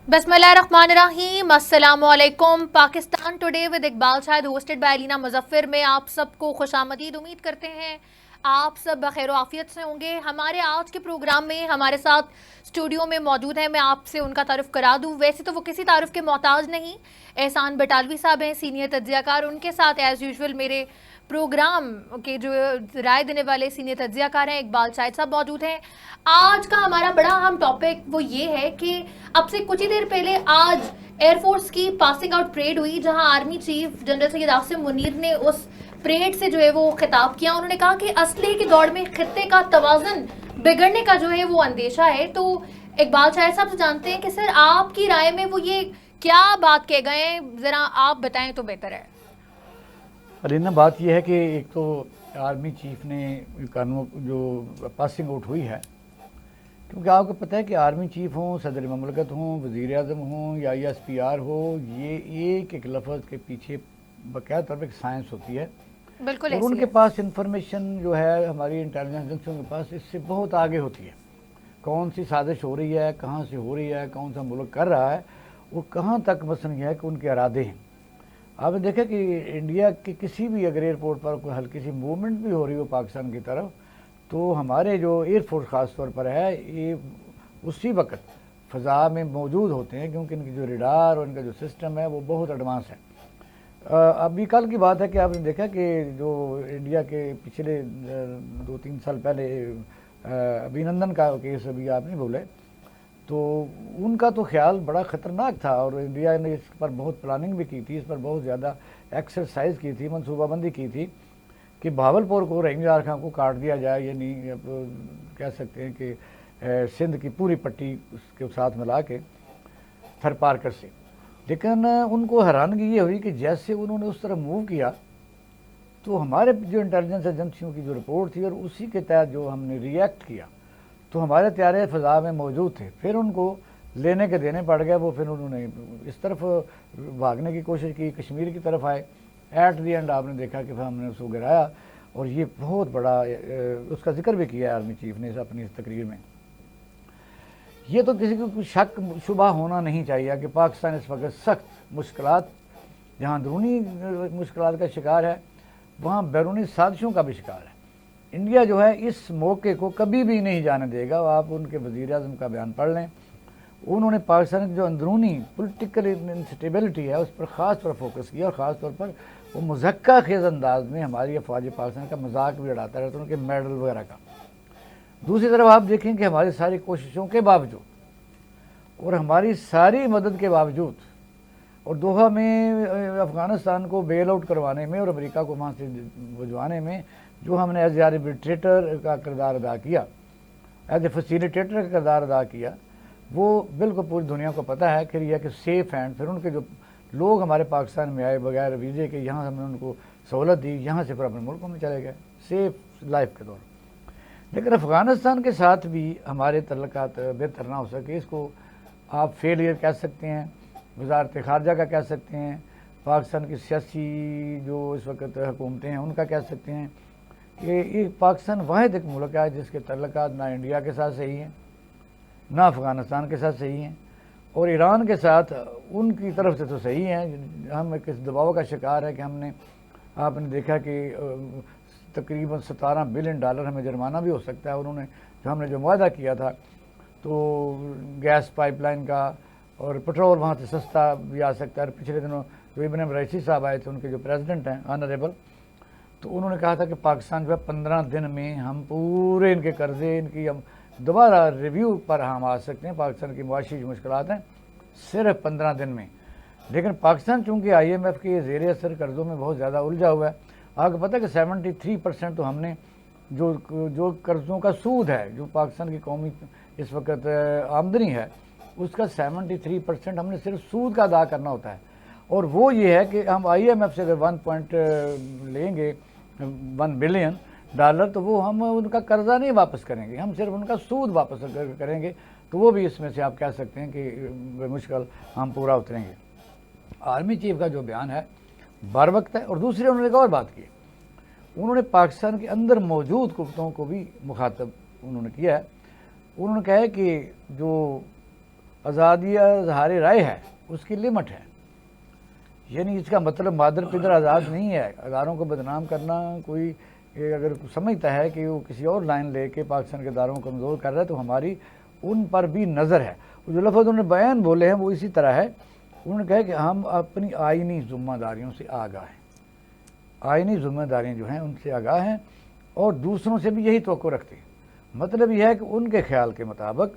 बिस्मिल्लाहिर्रहमानिर्रहीम, अस्सलामुअलैकुम। Pakistan today with Iqbal Shahid hosted by Alina Muzaffar में आप सबको खुशामदीद। उम्मीद करते हैं आप सब बखैर आफियत से होंगे। हमारे आज के प्रोग्राम में हमारे साथ स्टूडियो में मौजूद हैं, मैं आपसे उनका तारुफ करा दूं। वैसे तो वो किसी तारुफ के मोहताज नहीं, एहसान बटालवी साहब हैं, सीनियर तज्जियाकार। उनके साथ एज़ यूजुअल मेरे प्रोग्राम के जो राय देने वाले सीनियर तज्जियाकार हैं इकबाल शाहिद साहब मौजूद हैं। आज का हमारा बड़ा अहम टॉपिक वो ये है कि अब से कुछ ही देर पहले आज एयरफोर्स की पासिंग आउट परेड हुई, जहां army chief general Syed Asim Munir ने उस परेड से जो है वो खिताब किया। उन्होंने कहा कि असलहे की दौड़ में खित्ते का तवाज़ुन बिगड़ने का जो है वो अंदेशा है। तो इकबाल शाहिद साहब से जानते हैं कि सर आपकी राय में वो ये क्या बात कह गए हैं, ज़रा आप बताएं तो बेहतर है। अलीना, बात यह है कि एक तो आर्मी चीफ ने कानून जो पासिंग आउट हुई है, क्योंकि आपको पता है कि आर्मी चीफ हों, सदर ममलकत हों, वज़ीर आज़म हों या SPR हो, ये एक लफ्ज़ के पीछे बाकायदा तौर पर एक साइंस होती है। बिल्कुल और उनके पास इंफॉर्मेशन जो है हमारी इंटेलिजेंस एजेंसियों के पास इससे बहुत आगे होती है। कौन सी साजिश हो रही है, कहाँ से हो रही है, कौन सा मुल्क कर रहा है, वो कहाँ तक मसलन यह है कि उनके इरादे हैं। आपने देखा कि इंडिया के किसी भी अगर एयरपोर्ट पर कोई हल्की सी मूवमेंट भी हो रही हो पाकिस्तान की तरफ, तो हमारे जो एयरफोर्स ख़ास तौर पर है ये उसी वक्त फ़ज़ा में मौजूद होते हैं, क्योंकि इनकी जो रडार और इनका जो सिस्टम है वो बहुत एडवांस है। अभी कल की बात है कि आपने देखा कि जो इंडिया के पिछले 2-3 साल पहले अभिनंदन का केस अभी आपने बोले, तो उनका तो ख्याल बड़ा ख़तरनाक था और इंडिया ने इस पर बहुत प्लानिंग भी की थी, इस पर बहुत ज़्यादा एक्सरसाइज की थी, मनसूबाबंदी की थी कि भावलपुर को रेंजर खां को काट दिया जाए, यानी कह सकते हैं कि सिंध की पूरी पट्टी उसके साथ मिला के थर पारकर से। लेकिन उनको हैरानगी ये हुई कि जैसे उन्होंने उस तरह मूव किया तो हमारे जो इंटेलिजेंस एजेंसियों की जो रिपोर्ट थी और उसी के तहत जो हमने रिएक्ट किया, तो हमारे तैयारे फ़ज़ा में मौजूद थे। फिर उनको लेने के देने पड़ गए, वो फिर उन्होंने इस तरफ भागने की कोशिश की, कश्मीर की तरफ आए। एट दी एंड आपने देखा कि हमने उसको गिराया, और ये बहुत बड़ा उसका जिक्र भी किया आर्मी चीफ ने अपनी इस तकरीर में। ये तो किसी को शक शुबा होना नहीं चाहिए कि पाकिस्तान इस वक्त सख्त मुश्किलात, जहाँ अंदरूनी मुश्किलात का शिकार है, वहाँ बैरूनी साजिशों का भी शिकार है। इंडिया जो है इस मौके को कभी भी नहीं जाने देगा। आप उनके वज़ीर आज़म का बयान पढ़ लें, उन्होंने पाकिस्तान की जो अंदरूनी पोलिटिकल इंस्टेबिलिटी है उस पर ख़ास तौर फोकस किया, और ख़ास तौर पर वो मज़क्का खेज़ अंदाज में हमारी अफवाज पाकिस्तान का मजाक भी उड़ाता रहता है, उनके मेडल वगैरह का। दूसरी तरफ आप देखें कि हमारी सारी कोशिशों के बावजूद और हमारी सारी मदद के बावजूद और दोहा में अफ़गानिस्तान को बेल आउट करवाने में और अमेरिका को वहाँ से भिजवाने में जो हमने एज आर्बिट्रेटर का किरदार अदा किया, एज ए फैसिलिटेटर का किरदार अदा किया, वो बिल्कुल पूरी दुनिया को पता है कि यह कि सेफ़ हैंड। फिर उनके जो लोग हमारे पाकिस्तान में आए बगैर वीज़े के, यहाँ हमने उनको सहूलत दी, यहाँ से फिर अपने मुल्कों में चले गए सेफ़ लाइफ के दौर। लेकिन अफ़गानिस्तान के साथ भी हमारे तल्लुकात बेहतर ना हो सके, इसको आप फेलियर कह सकते हैं, वज़ारत ख़ारजा का कह सकते हैं, पाकिस्तान की सियासी जो इस वक्त हुकूमतें हैं उनका कह सकते हैं कि ये पाकिस्तान वाहिद एक मुल्क है जिसके तल्लुकात ना इंडिया के साथ सही हैं, ना अफ़गानिस्तान के साथ सही हैं, और ईरान के साथ उनकी तरफ से तो सही हैं। हम एक इस दबाव का शिकार है कि हमने, आपने देखा कि तकरीबन $17 बिलियन हमें जुर्माना भी हो सकता है। उन्होंने जो वादा किया था, तो गैस पाइपलाइन का और पेट्रोल वहाँ से सस्ता भी आ सकता है। पिछले दिनों जो इब्न रईसी साहब आए थे, उनके जो प्रेसिडेंट हैं ऑनरेबल, तो उन्होंने कहा था कि पाकिस्तान जो है 15 दिन में हम पूरे इनके कर्जे, इनकी हम दोबारा रिव्यू पर हम आ सकते हैं। पाकिस्तान की मुआशी मुश्किलात हैं सिर्फ 15 दिन में। लेकिन पाकिस्तान चूँकि IMF के ज़ेर असर कर्ज़ों में बहुत ज़्यादा उलझा हुआ है। आपको पता है कि 73% तो हमने जो कर्ज़ों का सूद है, जो पाकिस्तान की कौमी इस वक्त आमदनी है, उसका 73% हमने सिर्फ सूद का अदा करना होता है। और वो ये है कि हम IMF से अगर 1 लेंगे $1 बिलियन, तो वो हम उनका कर्जा नहीं वापस करेंगे, हम सिर्फ उनका सूद वापस करेंगे। तो वो भी इसमें से आप कह सकते हैं कि मुश्किल हम पूरा उतरेंगे। आर्मी चीफ का जो बयान है बर वक्त है। और दूसरी उन्होंने एक और बात की, उन्होंने पाकिस्तान के अंदर मौजूद कुत्तों को भी मुखातब उन्होंने किया है। उन्होंने कहा है कि जो आज़ादी इज़हार राय है, उसकी लिमिट है। यानी इसका मतलब मादर पिदर आज़ाद नहीं है। अदारों को बदनाम करना, कोई अगर समझता है कि वो किसी और लाइन लेके पाकिस्तान के अदारों को कमज़ोर कर रहा है, तो हमारी उन पर भी नज़र है। जो लफ्ज़ उन्होंने बयान बोले हैं वो इसी तरह है। उन्होंने कहा कि हम अपनी आइनी ज़िम्मेदारियों से आगाह हैं, आइनी ज़िम्मेदारियाँ जो हैं उनसे आगाह हैं और दूसरों से भी यही तवक्को रखते हैं। मतलब यह है कि उनके ख्याल के मुताबिक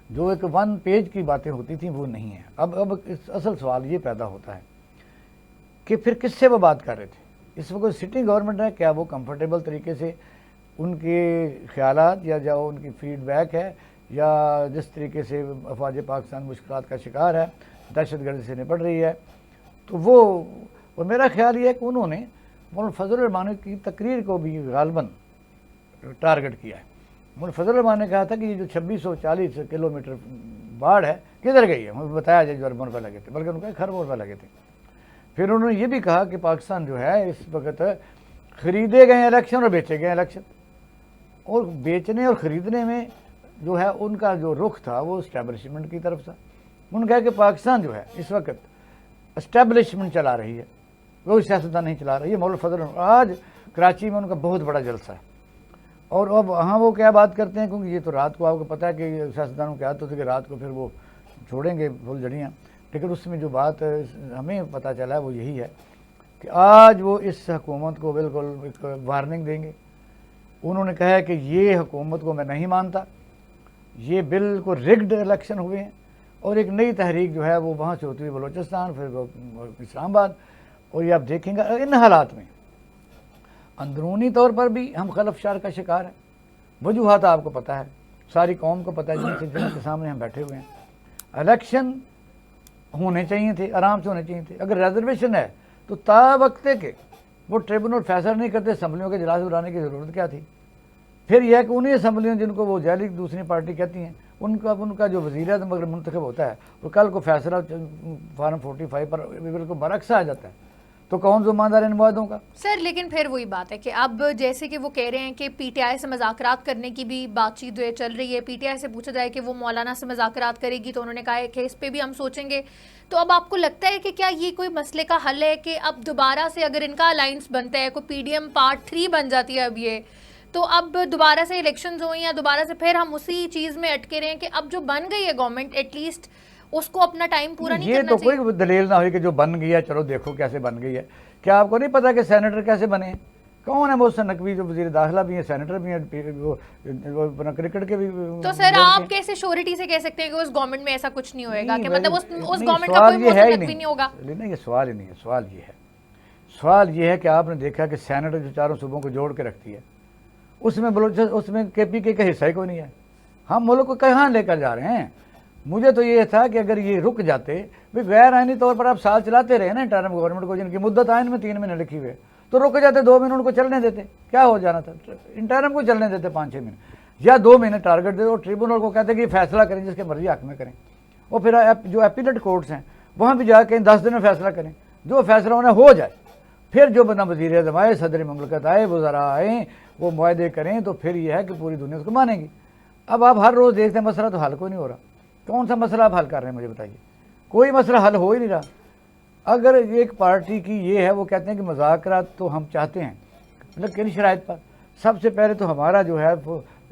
जो एक 1 पेज की बातें होती थी वो नहीं है। अब इस असल सवाल ये पैदा होता है कि फिर किससे वो बात कर रहे थे। इस वक्त सिटिंग गवर्नमेंट है, क्या वो कंफर्टेबल तरीके से उनके ख्यालात या जो उनकी फीडबैक है या जिस तरीके से अफवाज पाकिस्तान मुश्किलात का शिकार है, दहशतगर्दी से निपट रही है, तो वो मेरा ख्याल ये है कि उन्होंने मौलाना फजल रहमान की तकरीर को भी गालबन टारगेट किया है। मौलाना फजल रहमान ने कहा था कि ये जो 2640 किलोमीटर बाढ़ है किधर गई है, मुझे बताया जाए जो अरबों रुपये लगे थे, बल्कि उनका खरबों रुपये लगे थे। फिर उन्होंने ये भी कहा कि पाकिस्तान जो है इस वक्त ख़रीदे गए इलेक्शन और बेचे गए इलेक्शन, और बेचने और ख़रीदने में जो है उनका जो रुख था वो इस्टेब्लिशमेंट की तरफ था। उन्होंने कहा कि पाकिस्तान जो है इस वक्त इस्टेब्लिशमेंट चला रही है, वो सियासतदान नहीं चला रही है। मौलाना फजल आज कराची में उनका बहुत बड़ा जलसा है, और अब वहाँ वो क्या बात करते हैं, क्योंकि ये तो रात को आपको पता है कि सियासतदानों की आदत होती है कि रात को फिर वो छोड़ेंगे फुलझड़ियाँ, लेकिन उसमें जो बात हमें पता चला है वो यही है कि आज वो इस हुकूमत को बिल्कुल एक वार्निंग देंगे। उन्होंने कहा है कि ये हुकूमत को मैं नहीं मानता, ये बिल्कुल रिग्ड इलेक्शन हुए हैं, और एक नई तहरीक जो है वो वहाँ से होती हुई बलोचिस्तान, फिर वो इस्लामाबाद, और ये आप देखेंगे इन हालात में अंदरूनी तौर पर भी हम खलफशार का शिकार है। वजूहात आपको पता है, सारी कौम को पता है, जिनके सामने हम बैठे हुए हैं। इलेक्शन होने चाहिए थे, आराम से होने चाहिए थे। अगर रिजर्वेशन है तो तावक्ते के वो ट्रिब्यूनल फैसला नहीं करते, असम्बलियों के इजलास बुलाने की ज़रूरत क्या थी। फिर यह है कि उन्हीं असम्बलियों जिनको वो जाली दूसरी पार्टी कहती हैं, उनका जो वज़ीर आज़म अगर मुंतखब होता है वो कल को फैसला फार्म 45 पर बिल्कुल बरक्स आ जाता है, तो कौन ज़िम्मेदार इन वादों का। सर लेकिन फिर वही बात है कि अब जैसे कि वो कह रहे हैं कि पीटीआई से मज़ाकरात करने की भी बातचीत जो है चल रही है, पीटीआई से पूछा जाए कि वो मौलाना से मज़ाकरात करेगी तो उन्होंने कहा है कि इस पर भी हम सोचेंगे। तो अब आपको लगता है कि क्या ये कोई मसले का हल है कि अब दोबारा से अगर इनका अलायंस बनता है, कोई पीडीएम पार्ट 3 बन जाती है अब ये, तो अब दोबारा से इलेक्शंस हो या दोबारा से फिर हम उसी चीज़ में अटके रहे हैं कि अब जो बन गई है गवर्नमेंट एटलीस्ट उसको अपना टाइम पूरा नहीं करना चाहिए। ये तो कोई दलील ना हुई कि जो बन गई है चलो देखो कैसे बन गई है। क्या आपको नहीं पता कि सेनेटर कैसे बने हैं? कौन है वो नकवी जो वज़ीर दाखिला भी है, सेनेटर भी है, वो क्रिकेट के भी। तो सर आप कैसे श्योरिटी से कह सकते हैं कि उस गवर्नमेंट में ऐसा कुछ नहीं होएगा, कि मतलब उस गवर्नमेंट का कोई मोहतरफ भी नहीं होगा? नहीं, ये सवाल ही नहीं है। सवाल ये है कि आपने देखा कि सेनेटर जो चारों सूबों को जोड़ के रखती है, उसमें KPK का हिस्सा ही कोई नहीं है। हम मुल्क को कहाँ लेकर जा रहे हैं? मुझे तो ये था कि अगर ये रुक जाते, भाई गैर आइनी तौर पर आप साल चलाते रहे ना इंटर्म गवर्नमेंट को, जिनकी मुद्दत आइन में 3 महीने लिखी हुई है, तो रुक जाते, 2 महीने उनको चलने देते, क्या हो जाना था। इंटर्म को चलने देते 5-6 महीने या 2 महीने टारगेट देते, और ट्रिब्यूनल को कहते कि फैसला करें जिसके मर्जी हक में करें, और फिर जो एपीलेट कोर्ट्स हैं वहाँ भी जाके 10 दिन में फैसला करें, जो फैसला उन्हें हो जाए। फिर जो बंदा वज़ीर आज़म आए, सदर ममलकत आए, वज़रा आए, वो मुआहदे करें, तो फिर यह है कि पूरी दुनिया उसको मानेगी। अब आप हर रोज़ देखते हैं मसला तो हल कोई नहीं हो रहा। कौन सा मसला आप हल कर रहे हैं मुझे बताइए? कोई मसला हल हो ही नहीं रहा। अगर एक पार्टी की ये है, वो कहते हैं कि मुज़ाकरात तो हम चाहते हैं, मतलब किन शराइत पर? सबसे पहले तो हमारा जो है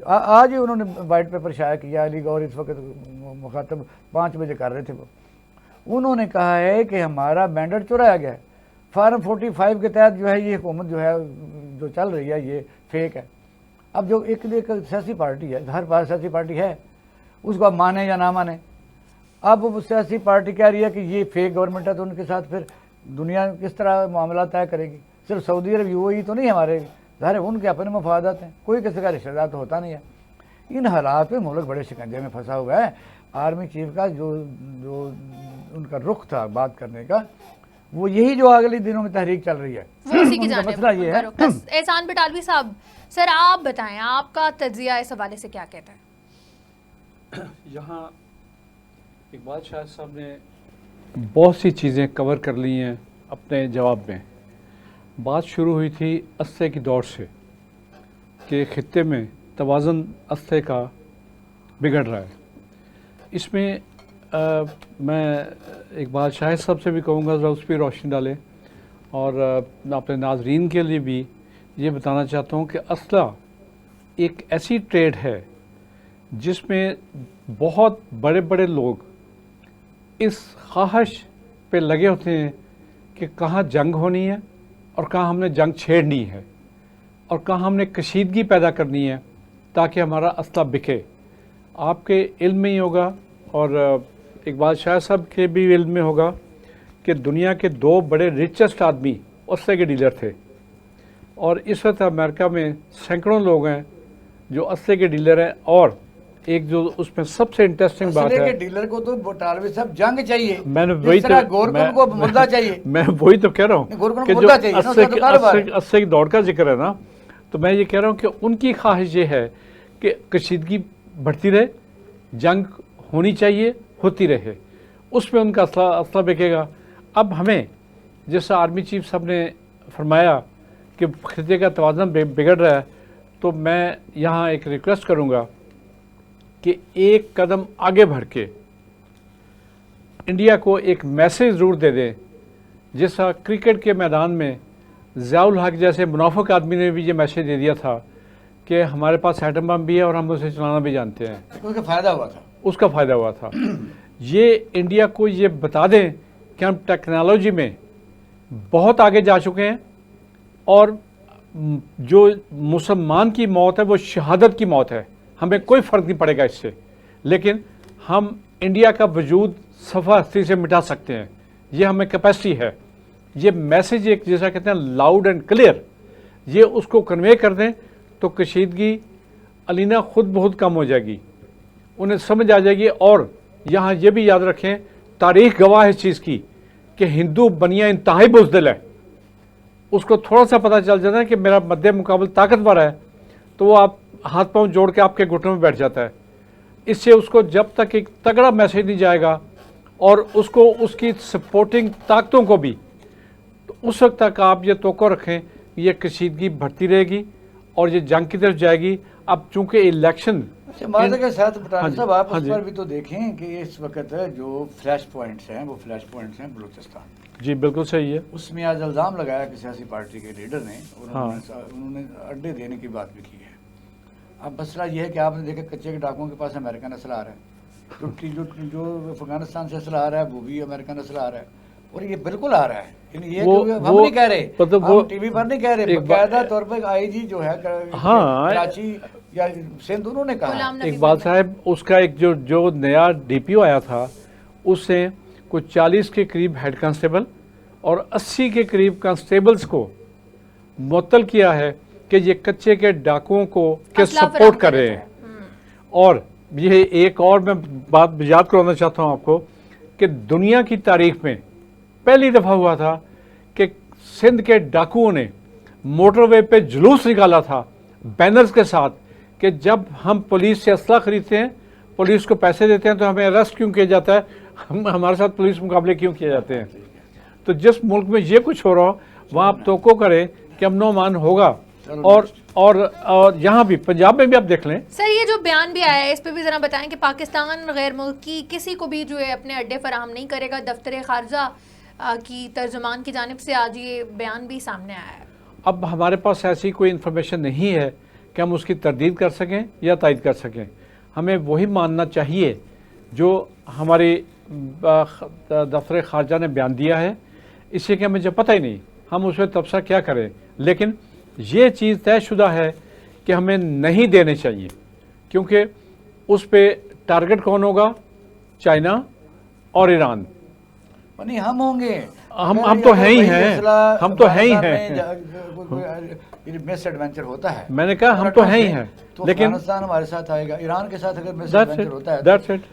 आज ही उन्होंने वाइट पेपर शाया किया, अली गौर इस वक्त मुखातब 5 बजे कर रहे थे, वो उन्होंने कहा है कि हमारा मैंडेट चुराया गया है। फार्म 45 के तहत जो है ये हुकूमत जो है जो चल रही है ये फेक है। अब जो एक सियासी पार्टी है, हर बार सियासी पार्टी है, उसको आप माने या ना माने, अब वो सियासी पार्टी कह रही है कि ये फेक गवर्नमेंट है, तो उनके साथ फिर दुनिया किस तरह मामला तय करेगी? सिर्फ सऊदी अरब UAE तो नहीं हमारे, ज़ाहिर उनके अपने मफादात हैं, कोई किसी का रिश्तेदार तो होता नहीं है। इन हालात में मुल्क बड़े शिकंजे में फंसा हुआ है। आर्मी चीफ का जो उनका रुख था बात करने का, वो यही जो अगले दिनों में तहरीक चल रही है, वो उसी की जानिब मसला ये है। एहसान बटालवी साहब, सर आप बताएं आपका तज्जिया इस हवाले से क्या कहता है? यहाँ इकबाल शाह साहब ने बहुत सी चीज़ें कवर कर ली हैं अपने जवाब में। बात शुरू हुई थी अस्से की दौड़ से कि ख़ित्ते में तवाज़ुन अस्से का बिगड़ रहा है। इसमें मैं इकबाल शाहिद साहब से भी कहूँगा ज़रा उस पर रोशनी डालें, और अपने नाजरीन के लिए भी ये बताना चाहता हूँ कि असला एक ऐसी ट्रेड है जिसमें बहुत बड़े बड़े लोग इस ख्वाहिश पे लगे होते हैं कि कहाँ जंग होनी है और कहाँ हमने जंग छेड़नी है और कहाँ हमने कशीदगी पैदा करनी है ताकि हमारा असला बिके। आपके इल्म में ही होगा और इकबाल शाह साहब के भी इल्म में होगा कि दुनिया के 2 बड़े रिचेस्ट आदमी असले के डीलर थे, और इस वक्त अमेरिका में सैकड़ों लोग हैं जो असले के डीलर हैं। और एक जो उसमें सबसे इंटरेस्टिंग बात है, डीलर को तो बटालवी साहब जंग चाहिए, मैंने वही को मुद्दा चाहिए। मैं वही तो कह रहा हूँ कि जो अस्से की दौड़ का जिक्र है ना, तो मैं ये कह रहा हूँ कि उनकी ख्वाहिश ये है कि कशीदगी बढ़ती रहे, जंग होनी चाहिए, होती रहे, उसमें उनका असला बिकेगा। अब हमें जैसा आर्मी चीफ साहब ने फरमाया कि खिते का तवाज़ुन बिगड़ रहा है, तो मैं यहाँ एक रिक्वेस्ट करूँगा कि एक कदम आगे बढ़ के इंडिया को एक मैसेज ज़रूर दे दें, जैसा क्रिकेट के मैदान में ज़ियाउल हक जैसे मुनाफिक आदमी ने भी ये मैसेज दे दिया था कि हमारे पास एटम बम भी है और हम उसे चलाना भी जानते हैं। उसका फ़ायदा हुआ था, उसका फ़ायदा हुआ था। ये इंडिया को ये बता दें कि हम टेक्नोलॉजी में बहुत आगे जा चुके हैं और जो मुसलमान की मौत है वो शहादत की मौत है, हमें कोई फ़र्क नहीं पड़ेगा इससे, लेकिन हम इंडिया का वजूद सफ़ा हस्ती से मिटा सकते हैं, ये हमें कैपेसिटी है। ये मैसेज एक जैसा कहते हैं लाउड एंड क्लियर, ये उसको कन्वे कर दें तो कशीदगी अलीना खुद बहुत कम हो जाएगी, उन्हें समझ आ जाएगी। और यहाँ ये भी याद रखें, तारीख़ गवाह है इस चीज़ की कि हिंदू बनिया इंतहाई बुज़दिल है, उसको थोड़ा सा पता चल जाता है कि मेरा मद्दे मुकाबल ताकतवर है, तो वो आप हाथ पांव जोड़ के आपके घुटनों में बैठ जाता है। इससे उसको जब तक एक तगड़ा मैसेज नहीं जाएगा और उसको उसकी सपोर्टिंग ताकतों को भी, तो उस वक्त तक आप ये तोक़ो रखें ये कशीदगी बढ़ती रहेगी और ये जंग की तरफ जाएगी। अब चूँकि इलेक्शन के साथ साहब आप उस पर भी तो देखें कि इस वक्त जो फ्लैश पॉइंट्स हैं वो फ्लैश पॉइंट्स हैं बलूचिस्तान। जी बिल्कुल सही है। उसमें आज इल्ज़ाम लगाया कि सियासी पार्टी के लीडर ने, उन्होंने अड्डे देने की बात भी की है। अब मसला ये है कि आपने देखा कच्चे के डाकुओं के पास अमेरिकन असला आ रहा है, जो अफगानिस्तान से असला आ रहा है वो भी अमेरिकन असला आ रहा है, और ये बिल्कुल आ रहा है। ये हम नहीं कह रहे, हम टीवी पर नहीं कह रहे, बाकायदा तौर पर आईजी जो है कराची या सिंध उन्होंने कहा। इकबाल साहब उसका एक जो नया डीपीओ आया था उससे कुछ 40 के करीब हेड कांस्टेबल और 80 के करीब कांस्टेबल्स को मुअत्तल किया है कि ये कच्चे के डाकुओं को के सपोर्ट कर रहे हैं। और ये एक और मैं बात याद करवाना चाहता हूँ आपको कि दुनिया की तारीख में पहली दफ़ा हुआ था कि सिंध के डाकुओं ने मोटरवे पे जुलूस निकाला था बैनर्स के साथ कि जब हम पुलिस से असला खरीदते हैं, पुलिस को पैसे देते हैं, तो हमें अरेस्ट क्यों किया जाता है, हमारे साथ पुलिस मुकाबले क्यों किए जाते हैं। तो जिस मुल्क में ये कुछ हो रहा हो वहाँ आप तोको करें कि अमनो अमान होगा। और यहाँ भी पंजाब में भी आप देख लें। सर ये जो बयान भी आया है इस पे भी ज़रा बताएं कि पाकिस्तान गैर मुल्की किसी को भी जो है अपने अड्डे फराहम नहीं करेगा। दफ्तर खारजा की तर्जुमान की जानिब से आज ये बयान भी सामने आया है। अब हमारे पास ऐसी कोई इन्फॉर्मेशन नहीं है कि हम उसकी तरदीद कर सकें या तायद कर सकें। हमें वही मानना चाहिए जो हमारे दफ्तर खारजा ने बयान दिया है। इससे कि हमें जब पता ही नहीं हम उस पर तबसरा क्या करें, लेकिन ये चीज़ तयशुदा है कि हमें नहीं देने चाहिए, क्योंकि उस पर टारगेट कौन होगा, चाइना और ईरान। नहीं हम होंगे, हम तो हैं ही हैं, हम तो हैं ही हैं। मिस एडवेंचर होता है, मैंने कहा हम तो हैं ही हैं, तो लेकिन अफगानिस्तान हमारे साथ आएगा, ईरान के साथ अगर मिस एडवेंचर होता है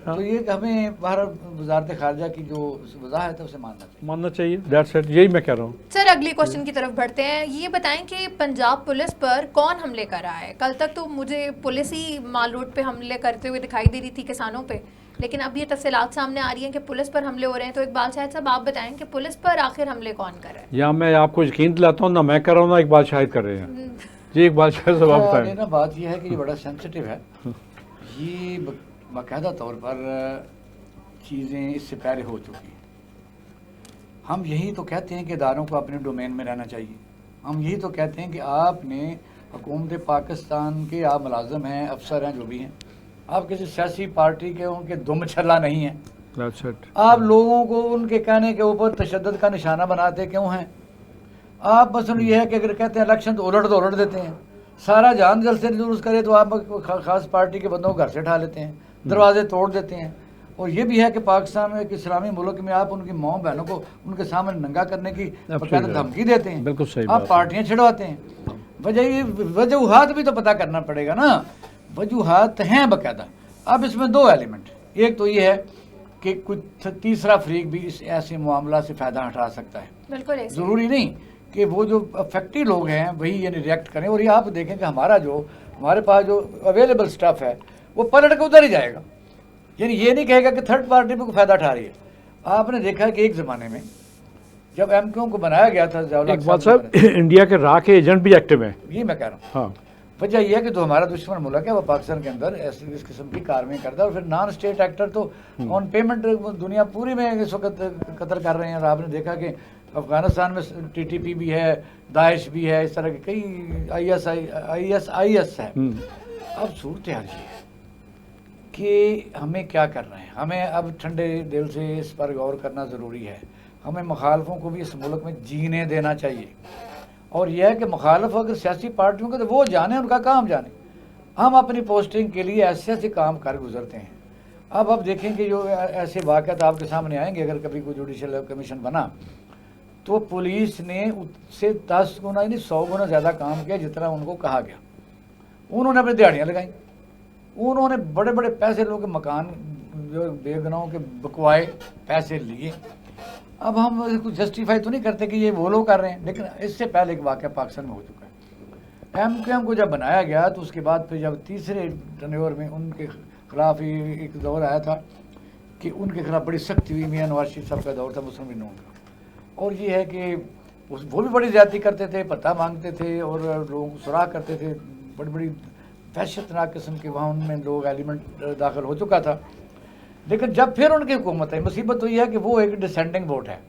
तो ये हमें भारत वजारत खारजा की जो वजाहत है उसे मानना चाहिए। दैट्स इट, यही मैं कह रहा हूँ। सर अगली क्वेश्चन की तरफ बढ़ते हैं। ये बताएं कि पंजाब पुलिस पर कौन हमले कर रहा है। कल तक तो मुझे पुलिस ही माल रोड पे हमले करते हुए दिखाई दे रही थी किसानों पे, लेकिन अब ये तफसीलात सामने आ रही हैं कि पुलिस पर हमले हो रहे हैं। तो इकबाल शाहिद साहब आप बताएं कि पुलिस पर आखिर हमले कौन कर रहा है। या मैं आपको यकीन दिलाता हूँ, ना मैं कर रहा हूँ ना इकबाल शाहिद कर रहे हैं। जी इकबाल शाहिद साहब आप बताएं। ना बात यह है कि ये बड़ा सेंसिटिव है। ये बाकायदा तौर पर चीज़ें इससे पहले हो चुकी हैं। हम यही तो कहते हैं कि इदारों को अपने डोमेन में रहना चाहिए। हम यही तो कहते हैं कि आपने हुकूमत पाकिस्तान के आप मुलाजम हैं, अफसर हैं, जो भी हैं, आप किसी सियासी पार्टी के उनके दुम छल्ला नहीं हैं। आप लोगों को उनके कहने के ऊपर तशद्दुद का निशाना बनाते क्यों हैं? आप मसलन ये है कि अगर कहते हैं इलेक्शन तो उलट देते हैं। सारा जान जल से जुलूस करे तो आप खास पार्टी के बंदों को घर से उठा लेते हैं, दरवाजे तोड़ देते हैं। और ये भी है कि पाकिस्तान में एक इस्लामी मुल्क में आप उनकी माँ बहनों को उनके सामने नंगा करने की धमकी देते हैं। बिल्कुल सही आप पार्टियां छिड़वाते हैं। वजूहात भी तो पता करना पड़ेगा ना। वजूहात हैं बाकायदा। अब इसमें दो एलिमेंट, एक तो ये है कि कुछ तीसरा फरीक भी इस ऐसे मामला से फ़ायदा उठा सकता है। बिल्कुल ज़रूरी नहीं कि वो जो अफेक्टिव लोग हैं वही यानी रिएक्ट करें। और ये आप देखें कि हमारे पास जो अवेलेबल स्टफ़ है वो पलट के उधर ही जाएगा। यानी ये नहीं कहेगा कि थर्ड पार्टी पे कोई फ़ायदा उठा रही है। आपने देखा है कि एक ज़माने में जब एमक्यू को बनाया गया था, एक बात साहब, इंडिया के रा के एजेंट भी एक्टिव हैं। ये मैं कह रहा हूँ। हाँ, वजह यह है कि जो हमारा दुश्मन मुल्क है वो पाकिस्तान के अंदर ऐसी इस किस्म की कार्रवाई करता है। और फिर नॉन स्टेट एक्टर तो ऑन पेमेंट दुनिया पूरी में इस वक्त कत्ल कर रहे हैं। और आपने देखा कि अफगानिस्तान में TTP भी है, दाइश भी है, इस तरह के कई ISIS है। अब सूरत हाल ये है कि हमें क्या करना है। हमें अब ठंडे दिल से इस पर गौर करना ज़रूरी है। हमें मुखालफों को भी इस मुल्क में जीने देना चाहिए। और यह है कि मुखालफ अगर सियासी पार्टियों के तो वो जाने, उनका काम जाने। हम अपनी पोस्टिंग के लिए ऐसे ऐसे काम कर गुजरते हैं। अब देखें कि जो ऐसे वाक़यात आपके सामने आएंगे, अगर कभी कोई जुडिशल कमीशन बना तो पुलिस ने उससे 10 गुना यानी 100 गुना ज़्यादा काम किया जितना उनको कहा गया। उन्होंने अपनी दिहाड़ियाँ लगाई, उन्होंने बड़े बड़े पैसे लोगों के मकान जो बेगुनाहों के बकवाए पैसे लिए। अब हम इसको जस्टिफाई तो नहीं करते कि ये वो लोग कर रहे हैं, लेकिन इससे पहले एक वाक़या पाकिस्तान में हो चुका है। MQM को जब बनाया गया तो उसके बाद फिर जब तीसरे टर्नओवर में उनके खिलाफ एक दौर आया था कि उनके खिलाफ बड़ी सख्ती हुई। मियां नवाज शरीफ साहब का दौर था मुस्लिम लीग का। और ये है कि वो भी बड़ी ज़्यादती करते थे, पता मांगते थे और लोगों को सुराग करते थे। बड़ी बड़ी दहशतनाक किस्म के वहाँ उनमें लोग एलिमेंट दाखिल हो चुका था। लेकिन जब फिर उनकी हुकूमत है, मुसीबत तो यह है कि वो एक डिसेंडिंग वोट है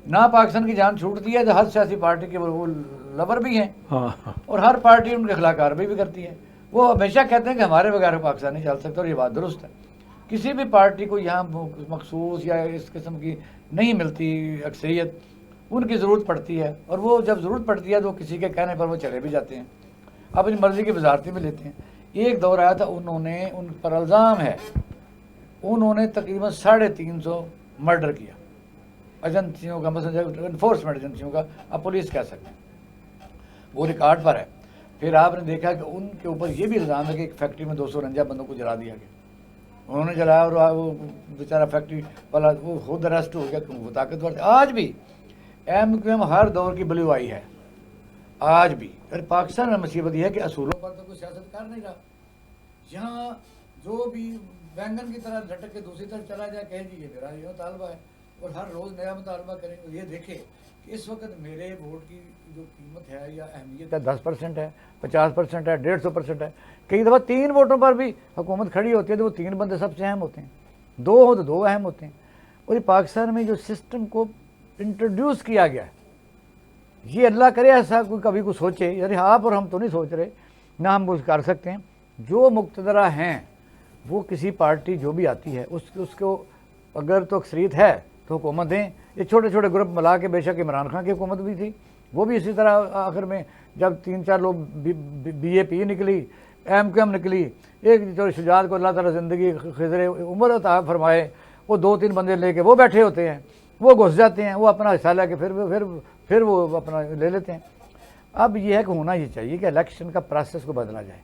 ना। पाकिस्तान की जान छूटती है तो हर सियासी पार्टी के वो लवर भी हैं। हाँ। और हर पार्टी उनके खिलाफ कार्रवाई भी करती है। वो हमेशा कहते हैं कि हमारे बगैर पाकिस्तान नहीं चल सकता। और ये बात दुरुस्त है। किसी भी पार्टी को यहाँ मखसूस या इस किस्म की नहीं मिलती अक्सरियत, उनकी ज़रूरत पड़ती है। और वो जब ज़रूरत पड़ती है तो किसी के कहने पर वो चले भी जाते हैं, अपनी मर्ज़ी की वजारतें भी लेते हैं। एक दौर आया था, उन्होंने उन पर इल्ज़ाम है उन्होंने तकरीबन 350 मर्डर किया एजेंसियों का, मतलब इन्फोर्समेंट एजेंसियों का। अब पुलिस कह सकते हैं, वो रिकॉर्ड पर है। फिर आपने देखा कि उनके ऊपर ये भी इल्ज़ाम है कि एक फैक्ट्री में 249 बंदों को जला दिया गया। उन्होंने जलाया और वो बेचारा फैक्ट्री वाला वो खुद अरेस्ट हो गया, वो ताकतवर। आज भी MQM हर दौर की बलू आई है, आज भी। अरे पाकिस्तान में मुसीबत यह है कि असूलों पर तो कोई सियासत कर नहीं रहा। यहाँ जो भी बैंगन की तरह लटक के दूसरी तरफ चला जाए, कहे जी ये मेरा ये मुतालबा है, और हर रोज़ नया मुतालबा करें। और ये देखें कि इस वक्त मेरे वोट की जो कीमत है या अहमियत है 10% है, 50% है, 150% है। कई दफ़ा 3 वोटों पर भी हुकूमत खड़ी होती है तो वो 3 बंदे सबसे अहम होते हैं, 2 हो तो 2 अहम होते हैं। और ये पाकिस्तान में जो सिस्टम को इंट्रोड्यूस किया गया है, ये अल्लाह करे ऐसा कोई कभी कुछ सोचे। यानी आप और हम तो नहीं सोच रहे, ना हम कुछ कर सकते हैं। जो मुक्तदरा हैं वो किसी पार्टी जो भी आती है उसको अगर तो अक्सरियत है तो हुकूमत दें। ये छोटे छोटे ग्रुप मिला के, बेशक इमरान खान की हुकूमत भी थी, वो भी इसी तरह आखिर में जब 3-4 लोग BAP निकली, MQM निकली, एक जो शुजात को अल्लाह ताला ज़िंदगी खिज़र उम्र अता फरमाए, वो 2-3 बंदे लेके वो बैठे होते हैं, वो घुस जाते हैं, वो अपना हिस्सा लेके फिर वो अपना ले लेते हैं। अब यह है कि होना ये चाहिए कि इलेक्शन का प्रोसेस को बदला जाए।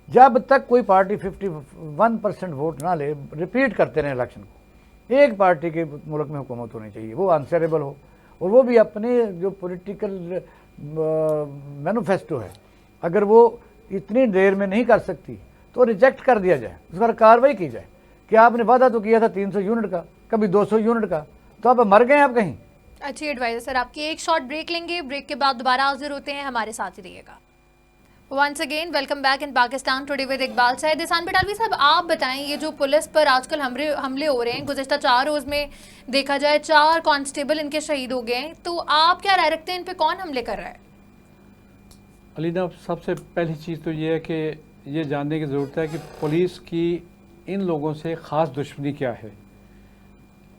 जब तक कोई पार्टी 51% वोट ना ले, रिपीट करते रहे इलेक्शन को। एक पार्टी के मुल्क में हुकूमत होनी चाहिए, वो आंसरेबल हो, और वो भी अपने जो पॉलिटिकल मैनिफेस्टो है अगर वो इतनी देर में नहीं कर सकती तो रिजेक्ट कर दिया जाए, उस पर कार्रवाई की जाए कि आपने वादा तो किया था 300 यूनिट का, कभी 200 यूनिट का, तो आप मर गए आप कहीं। अच्छी एडवाइस सर आपकी। एक शॉर्ट ब्रेक लेंगे, ब्रेक के बाद दोबारा हाजिर होते हैं, हमारे साथ ही रहिएगा। Once again welcome back in Pakistan today with Iqbal Sahid. Ehsan Batalvi साहब, आप बताएं, ये जो पुलिस पर आजकल हमले हो रहे हैं, गुज़श्ता 4 रोज़ में देखा जाए 4 कांस्टेबल इनके शहीद हो गए हैं, तो आप क्या राय रखते हैं इन पे कौन हमले कर रहा है? अलीना, सबसे पहली चीज़ तो ये है कि ये जानने की ज़रूरत है कि पुलिस की इन लोगों से ख़ास दुश्मनी क्या है।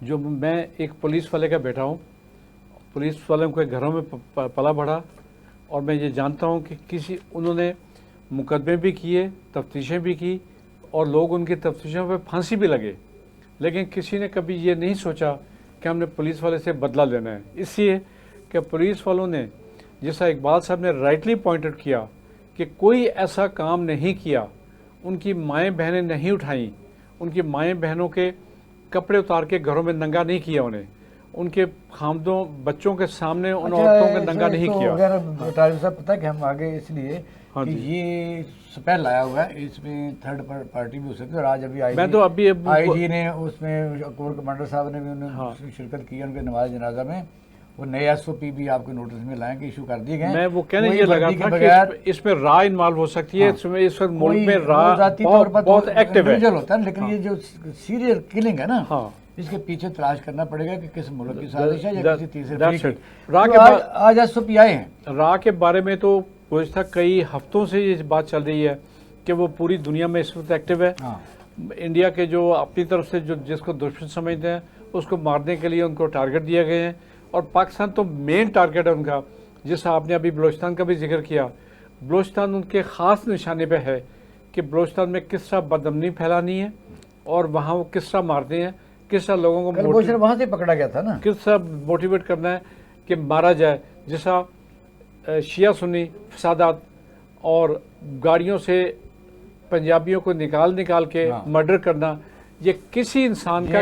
जो मैं एक पुलिस वाले का बेटा हूँ, पुलिस वालों के घरों में पला बढ़ा, और मैं ये जानता हूँ कि उन्होंने मुकदमे भी किए, तफ्तीशें भी की, और लोग उनकी तफ्तीशों पे फांसी भी लगे, लेकिन किसी ने कभी ये नहीं सोचा कि हमने पुलिस वाले से बदला लेना है। इसलिए कि पुलिस वालों ने, जैसा इकबाल साहब ने राइटली पॉइंटेड किया, कि कोई ऐसा काम नहीं किया, उनकी माएँ बहनें नहीं उठाईं, उनकी माएँ बहनों के कपड़े उतार के घरों में नंगा नहीं किया, उनके खामदों बच्चों के सामने उन औरतों को नंगा नहीं किया। अगर साहब, पता है कि हम आगे इसलिए हाँ कि ये स्पेल आया हुआ है, इसमें थर्ड पार्टी भी हो सकती है, और आज अभी आईजी ने उसमें कोर कमांडर साहब ने भी उन्होंने शिरकत की, उनके नमाज जनाजा में वो नए एसओपी भी आपके नोटिस में लाएंगे, इशू कर दिए गए। मैं वो कहने ये लगा था कि इसमें रा इन्वॉल्व हो सकती है। इसमें इस वक्त मुल्क में रा बहुत एक्टिव है, होता है, लेकिन ये जो सीरियल किलिंग है ना, इसके पीछे तलाश करना पड़ेगा कि किस मुल्क की साजिश है या किसी तीसरे। आज एसओपी आए हैं। रा के बारे में तो गुज़श्ता कई हफ्तों से ये बात चल रही है कि वो पूरी दुनिया में इस वक्त एक्टिव है। इंडिया के जो अपनी तरफ से जो जिसको दुश्मन समझते हैं, उसको मारने के लिए उनको टारगेट दिए गए हैं, और पाकिस्तान तो मेन टारगेट है उनका। जैसा आपने अभी बलोचिस्तान का भी जिक्र किया, बलोचिस्तान उनके ख़ास निशाने पे है कि बलोचिस्तान में किस तरह बदअमनी फैलानी है, और वहाँ वो किस तरह मारते हैं, किस तरह लोगों को वहाँ से पकड़ा गया था ना, किस तरह मोटिवेट करना है कि मारा जाए। जैसा शिया सुन्नी फसादात और गाड़ियों से पंजाबियों को निकाल के मर्डर करना, ये किसी इंसान का,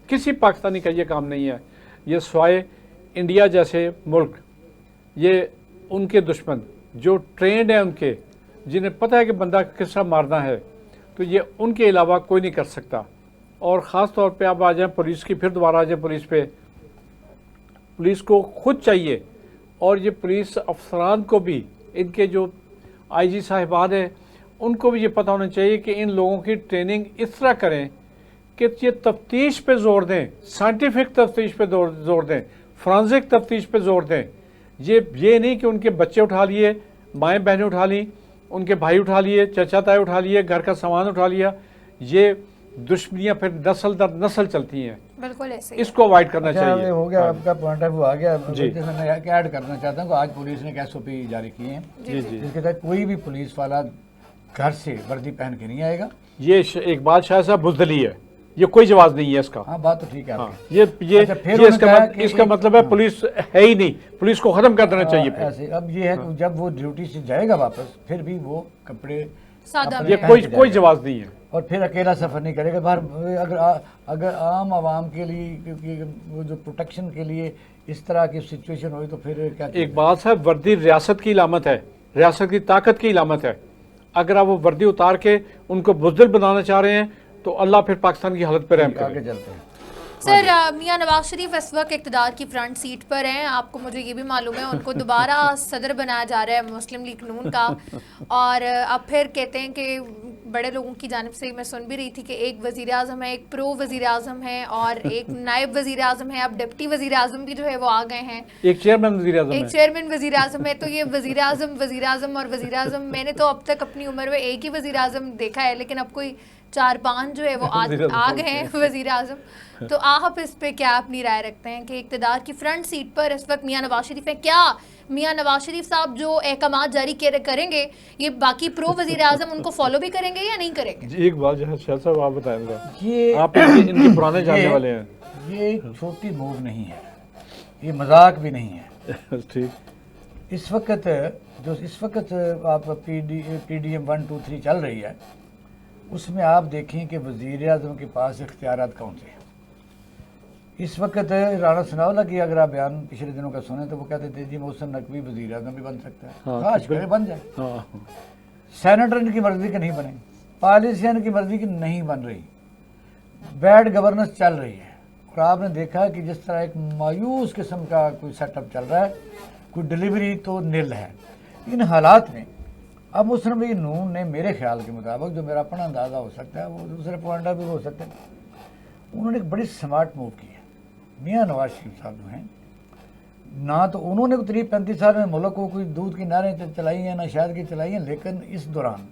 किसी पाकिस्तानी का ये काम नहीं है। ये स्वाय इंडिया जैसे मुल्क, ये उनके दुश्मन जो ट्रेंड है उनके, जिन्हें पता है कि बंदा किस तरह मारना है, तो ये उनके अलावा कोई नहीं कर सकता। और ख़ास तौर पे आप आ जाएं पुलिस की, फिर दोबारा आ जाएं पुलिस पे। पुलिस को खुद चाहिए, और ये पुलिस अफसरान को भी, इनके जो आईजी साहिबान हैं, उनको भी ये पता होना चाहिए कि इन लोगों की ट्रेनिंग इस तरह करें कि ये तफ्तीश पे जोर दें, साइंटिफिक तफ्तीश पे जोर दें, फ्रांसिक तफ्तीश पे जोर दें। ये नहीं कि उनके बच्चे उठा लिए, माएँ बहनें उठा ली, उनके भाई उठा लिए, चचा ताए उठा लिए, घर का सामान उठा लिया। ये दुश्मनियाँ फिर नस्ल दर नस्ल चलती हैं। बिल्कुल ऐसे, इसको अवॉइड करना चाहिए। हो गया आपका पॉइंट ऑफ व्यू आ गया। मैं ऐड करना चाहता हूँ कि आज पुलिस ने एक एसओपी जारी की है, जिसके तहत कोई भी पुलिस वाला घर से वर्दी पहन के नहीं आएगा। ये इकबाल शाह साहब बुज़दिली है, ये कोई जवाब नहीं है इसका। हाँ, बात तो ठीक है। ये इसका मतलब है पुलिस है ही नहीं, पुलिस को खत्म कर देना चाहिए। ऐसे अब ये है कि जब वो ड्यूटी से जाएगा वापस, फिर भी वो कपड़े, ये कोई जवाब नहीं है, और फिर अकेला सफर नहीं करेगा बाहर। अगर आम आवाम के लिए, क्योंकि वो जो प्रोटेक्शन के लिए इस तरह की सिचुएशन हुई, तो फिर क्या। इकबाल साहब, वर्दी रियासत की इलामत है, रियासत की ताकत की इलामत है। अगर आप वो वर्दी उतार के उनको बुज़दिल बनाना चाह रहे हैं, तो अल्लाह फिर पाकिस्तान की हालत पर रहम करे। आगे चलते हैं सर। मियां नवाज शरीफ इस वक्त इक़्तिदार की फ्रंट सीट पर हैं। आपको, मुझे ये भी मालूम है, उनको दोबारा सदर बनाया जा रहा है मुस्लिम लीग नून का, और अब फिर कहते हैं कि बड़े लोगों की जानिब से मैं सुन भी रही थी कि एक वज़ीर आज़म है, एक प्रो वज़ीर आज़म है, और एक नायब वज़ीर आज़म है, अब डिप्टी वज़ीर आज़म भी जो है वो आ गए हैं, एक चेयरमैन वज़ीर आज़म है। तो ये वज़ीर आज़म और वज़ीर आज़म, मैंने तो अब तक अपनी उम्र में एक ही वज़ीर आज़म देखा है, लेकिन अब कोई 4-5 जो है वो आ गए हैं वज़ीर आज़म। तो आप इस पे क्या अपनी राय रखते हैं कि इक़्तिदार की फ्रंट सीट पर इस वक्त मियां नवाज शरीफ हैं? क्या मियां नवाज शरीफ साहब जो अहकामात जारी करेंगे, ये बाकी प्रो वज़ीर आज़म उनको फॉलो भी करेंगे या नहीं करेंगे? जी, एक बात शाह साहब आप बताएंगे, ये आप इनके पुराने जानने वाले हैं। ये एक छोटी मूव नहीं है, ये मजाक भी नहीं है। ठीक, इस वक्त आप PDM 1, 2, 3 चल रही है, उसमें आप देखें कि वज़ीर आज़म के पास इख्तियारात कौन से हैं। इस वक्त राना सनाउल्लाह की अगर आप बयान पिछले दिनों का सुने, तो वो कहते थे जी मोहसिन नकवी वज़ीर आज़म भी बन सकता है, काश करे बन जाए। सेनेटर इनकी मर्जी के नहीं बने, पॉलिसियां इनकी मर्जी की नहीं बन रही, बैड गवर्नेंस चल रही है। और आपने देखा कि जिस तरह एक मायूस किस्म का कोई सेटअप चल रहा है, कोई डिलीवरी तो निल है। इन हालात में अब मुस्लिम लीग नून ने मेरे ख्याल के मुताबिक, जो मेरा अपना अंदाज़ा हो सकता है, वो दूसरे पॉइंट ऑफ व्यू हो सकते हैं, उन्होंने एक बड़ी स्मार्ट मूव की है। मियाँ नवाज शरीफ साहब जो हैं, ना तो उन्होंने 30-35 साल में मुल्क को कोई दूध की नारें चलाई हैं, ना शहद की चलाई हैं, लेकिन इस दौरान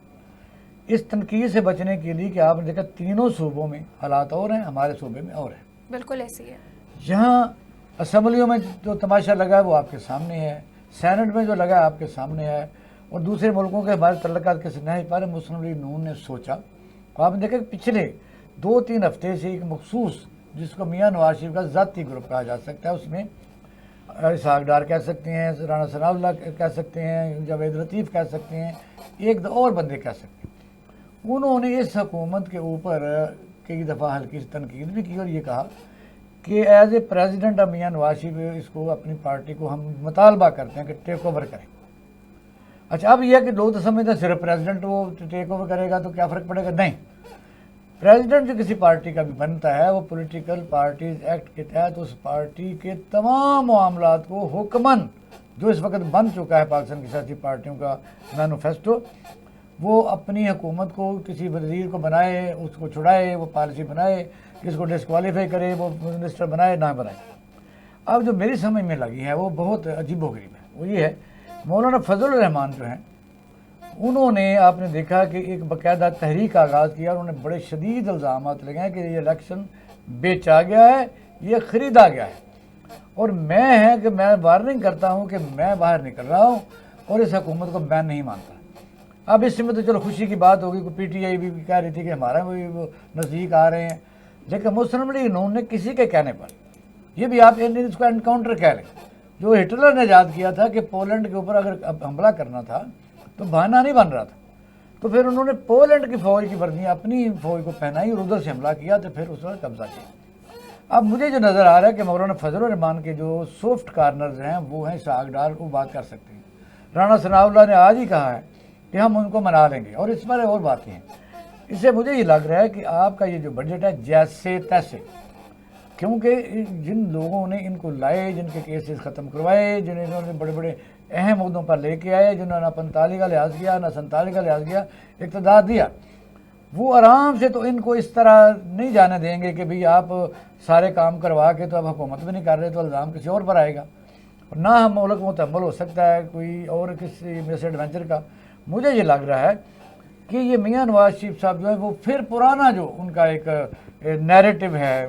इस तनकीद से बचने के लिए कि आपने देखा तीनों सूबों में हालात और हैं, हमारे सूबे में और हैं। बिल्कुल ऐसी है। जहाँ असम्बलियों में जो तमाशा लगा है वो आपके सामने है, सेनेट में जो लगा है आपके सामने है, और दूसरे मुल्कों के हमारे तल्लुकात कैसे नहीं पारे। मुस्लिम लीग नून ने सोचा, आपने देखा कि पिछले 2-3 हफ्ते से एक मखसूस, जिसको मियाँ नवाज शरीफ का ज़ाती ग्रुप कहा जा सकता है, उसमें इसहाक डार कह सकते हैं, राना सनाउल्लाह कह सकते हैं, जावेद लतीफ़ कह सकते हैं, एक दो और बंदे कह सकते हैं, उन्होंने इस हुकूमत के ऊपर कई दफ़ा हल्की सी तनकीद भी की और ये कहा कि एज ए प्रेसिडेंट ऑफ मियाँ नवाज शरीफ इसको, अपनी पार्टी को हम मुतालबा करते हैं कि टेक ओवर करें। अच्छा, अब यह कि लोग तो समझते हैं सिर्फ प्रेसिडेंट वो टेक ओवर करेगा तो क्या फ़र्क पड़ेगा। नहीं, प्रेसिडेंट जो किसी पार्टी का भी बनता है वो पॉलिटिकल पार्टीज एक्ट के तहत उस पार्टी के तमाम मामलात को हुक्मन, जो इस वक्त बन चुका है पाकिस्तान की सियासी पार्टियों का मैनिफेस्टो, वो अपनी हुकूमत को किसी वजीर को बनाए, उसको छुड़ाए, वो पॉलिसी बनाए, किसको डिस्क्वालीफाई करे, वो मिनिस्टर बनाए ना बनाए। अब जो मेरी समझ में लगी है वो बहुत अजीबोगरीब है। वो ये है, मौलाना फजल रहमान जो हैं, उन्होंने आपने देखा कि एक बाकायदा तहरीक आगाज़ किया। उन्होंने बड़े शदीद इल्ज़ाम लगाए कि ये इलेक्शन बेचा गया है, ये ख़रीदा गया है, और मैं वार्निंग करता हूँ कि मैं बाहर निकल रहा हूँ और इस हुकूमत को मैं नहीं मानता। अब इसमें तो चलो खुशी की बात होगी, को PTI भी कह रही थी कि हमारा भी वो नज़दीक आ रहे हैं, लेकिन मुस्लिम लीग नून ने किसी के कहने पर, ये भी आप इसको एनकाउंटर कह लें, जो हिटलर ने याद किया था कि पोलैंड के ऊपर अगर हमला करना था तो बहाना नहीं बन रहा था, तो फिर उन्होंने पोलैंड की फ़ौज की वर्दी अपनी फ़ौज को पहनाई और उधर से हमला किया, तो फिर उस पर कब्जा किया। अब मुझे जो नज़र आ रहा है कि मौलाना फजल रहमान के जो सॉफ्ट कॉर्नर्स हैं वो हैं इसहाक डार, वो बात कर सकते हैं। राना सनाउल्लाह ने आज ही कहा है कि हम उनको मना लेंगे, और इस पर और बातें हैं। इससे मुझे ये लग रहा है कि आपका ये जो बजट है जैसे तैसे, क्योंकि जिन लोगों ने इनको लाए, जिनके केसेस ख़त्म करवाए, जिन्होंने बड़े बड़े अहम मुद्दों पर लेके आए, जिन्होंने ना 45 का लिहाज किया ना 47 का लिहाज किया, इक़्तिदार दिया, वो आराम से तो इनको इस तरह नहीं जाने देंगे कि भाई आप सारे काम करवा के तो अब हुकूमत भी नहीं कर रहे, तो इल्ज़ाम किसी और पर आएगा, ना हम मुल्क मुतम्मल हो सकता है कोई और किसी मिस एडवेंचर का। मुझे ये लग रहा है कि ये मियाँ नवाज शरीफ साहब जो है वो फिर पुराना जो उनका एक नैरेटिव है